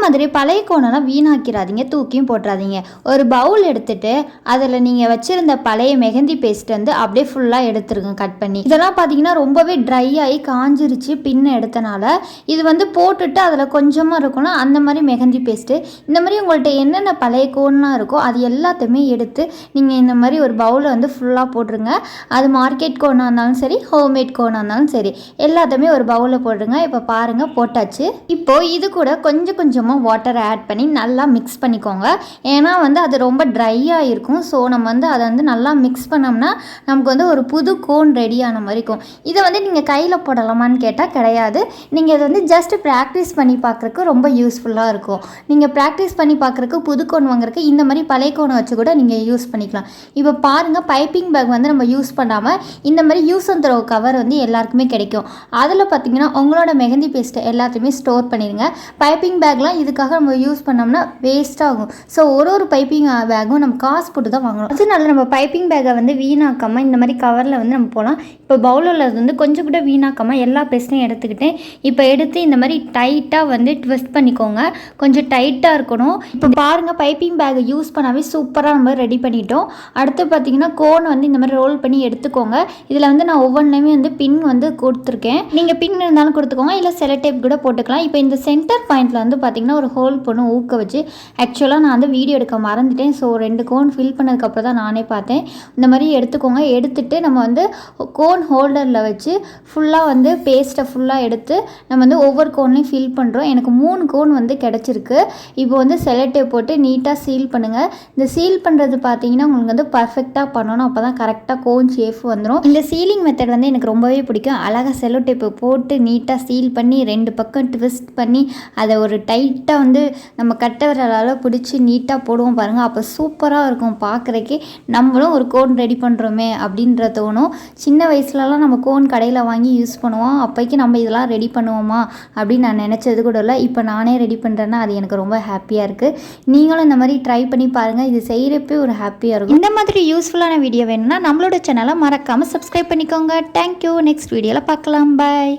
மாதிரி பழைய கோனெல்லாம் வீணாக்கிறாதீங்க, தூக்கியும் போட்டுறாதீங்க. ஒரு பவுல் எடுத்துட்டு அதில் நீங்கள் வச்சுருந்த பழைய மெஹந்தி பேஸ்ட் வந்து அப்படியே ஃபுல்லாக எடுத்துருங்க கட் பண்ணி. இதெல்லாம் பார்த்தீங்கன்னா ரொம்பவே ட்ரை ஆகி காஞ்சிருச்சு பின்ன எடுத்தனால. இது வந்து போட்டுட்டு அதில் கொஞ்சமாக இருக்கணும் அந்த மாதிரி மெஹந்தி பேஸ்ட்டு. இந்த மாதிரி உங்கள்கிட்ட என்னென்ன பழைய கோன்லாம் இருக்கோ அது எல்லாத்தையுமே எடுத்து நீங்கள் இந்த மாதிரி ஒரு பவுலில் வந்து ஃபுல்லாக போட்டுருங்க. அது மார்க்கெட் கோனாக இருந்தாலும் சரி, ஹோம்மேட் கோனாக இருந்தாலும் சரி, எல்லாத்தையுமே ஒரு பவுலில் போட்டுருங்க. இப்போ பாருங்கள் போட்டாச்சு. இப்போது இது கூட கொஞ்சம் கொஞ்சமாக வாட்டரை ஆட் பண்ணி நல்லா மிக்ஸ் பண்ணிக்கோங்க. ஏன்னா வந்து அது ரொம்ப ட்ரையாக இருக்கும். ஸோ நம்ம வந்து அதை வந்து நல்லா மிக்ஸ் பண்ணோம்னா நமக்கு வந்து ஒரு புது கோன் ரெடியான மாதிரி இருக்கும். இதை வந்து நீங்கள் கையில் போடலாமான்னு கேட்டால் கிடையாது. நீங்கள் இதை வந்து ஜஸ்ட் ப்ராக்டிஸ் பண்ணி பார்க்குறக்கு ரொம்ப யூஸ்ஃபுல்லாக இருக்கும். நீங்கள் ப்ராக்டிஸ் பண்ணி பார்க்குறக்கு புது கோன் வாங்குறதுக்கு இந்த மாதிரி பழைய கோனை வச்சு கூட நீங்கள் யூஸ் பண்ணிக்கலாம். இப்போ பாருங்கள் பைப்பிங் பேக் வந்து நம்ம யூஸ் பண்ணாமல் இந்த மாதிரி யூஸ் அண்ட் த்ரோ கவர் வந்து எல்லாருக்குமே கிடைக்கும். அதில் பார்த்தீங்கன்னா உங்களோட மெஹந்தி பேஸ்ட்டை எல்லாத்தையுமே ஸ்டோர் பண்ணிடுங்க. பைப்பிங் பேக்லாம் இதுக்காக நம்ம யூஸ் பண்ணோம்னா வேஸ்ட் ஆகும். ஸோ ஒரு பைப்பிங் பேக்கும் நம்ம காசு போட்டு தான் வாங்கணும். அதனால நம்ம பைப்பிங் பேக்கை வந்து வீணாக்காமல் இந்த மாதிரி கவரில் வந்து நம்ம போகலாம். இப்போ பவுலில் வந்து கொஞ்சம் கூட வீணாக்காமல் எல்லா பேஸ்ட்டையும் எடுத்துக்கிட்டேன். இப்போ எடுத்து இந்த மாதிரி டைட்டாக வந்து ட்விஸ்ட் பண்ணிக்கோங்க. கொஞ்சம் டைட்டாக இருக்கணும். இப்போ பாருங்கள் பைப்பிங் பேக்கை யூஸ் பண்ணாவே சூப்பராக நம்ம ரெடி பண்ணிட்டோம். அடுத்து பார்த்தீங்கன்னா கோன் வந்து இந்த மாதிரி ரோல் பண்ணி எடுத்துக்கோங்க. இதில் வந்து நான் ஒவ்வொன்றுமே வந்து பின் வந்து கொடுத்துருக்கேன். நீங்கள் பின் இருந்தாலும் கொடுத்துக்கோங்க, இல்லை செலோ டேப் கூட போட்டுக்கலாம். இப்போ இந்த சென்டர் பாயிண்டில் வந்து பார்த்தீங்கன்னா ஒரு ஹோல் பண்ணும் ஊக்க வச்சு. ஆக்சுவலாக நான் வந்து வீடியோ எடுக்க மறந்துட்டேன். ஸோ 2 கோன் ஃபில் பண்ணதுக்கப்புறம் தான் நானே பார்த்தேன். இந்த மாதிரி எடுத்துக்கோங்க. எடுத்துகிட்டு நம்ம வந்து கோன் ஹோல்டரில் வச்சு ஃபுல்லாக வந்து பேஸ்ட்டை ஃபுல்லாக எடுத்து நம்ம வந்து ஒவ்வொரு கோன்லையும் ஃபில் பண்ணுறோம். எனக்கு 3 கோன் வந்து கிடச்சிருக்கு. இப்போ வந்து செலோ டேப் போட்டு நீட்டாக சீல் பண்ணுங்கள். இந்த சீல் பண்ணுறது பார்த்தீங்கன்னா உங்களுக்கு வந்து பர்ஃபெக்டாக பண்ணணும். அப்போ தான் கரெக்டாக கோன் ஷேஃப் வந்துடும். இந்த சீலிங் மெத்தட் வந்து எனக்கு ரொம்பவே பிடிக்கும். அழகாக செலோ டேப்பு போட்டு நீட்டாக சீல் பண்ணி 2 பக்கம் ட்விஸ்ட் பண்ணி அதை ஒரு டைட்டாக வந்து நம்ம கட்ட விரலால் பிடிச்சி நீட்டாக போடுவோம் பாருங்கள். அப்போ சூப்பராக இருக்கும் பார்க்குறக்கே. நம்மளும் ஒரு கோன் ரெடி பண்ணுறோமே அப்படின்ற தோணும். சின்ன வயசுலலாம் நம்ம கோன் கடையில் வாங்கி யூஸ் பண்ணுவோம். அப்போக்கி நம்ம இதெல்லாம் ரெடி பண்ணுவோமா அப்படின்னு நான் நினச்சது கூட இல்லை. இப்போ நானே ரெடி பண்ணுறேன்னா அது எனக்கு ரொம்ப ஹாப்பியாக இருக்குது. நீங்களும் இந்த மாதிரி ட்ரை பண்ணி பாருங்கள். இது செய்கிறப்பே ஒரு ஹாப்பியாக இருக்கும். இந்த மாதிரி யூஸ்ஃபுல்லான வீடியோ வேணும்னா நம்மளோட சேனலை மறக்காமல் சப்ஸ்கிரைப் பண்ணிக்கோங்க. தேங்க்யூ. நெக்ஸ்ட் வீடியோவில் பார்க்கலாம். பாய்.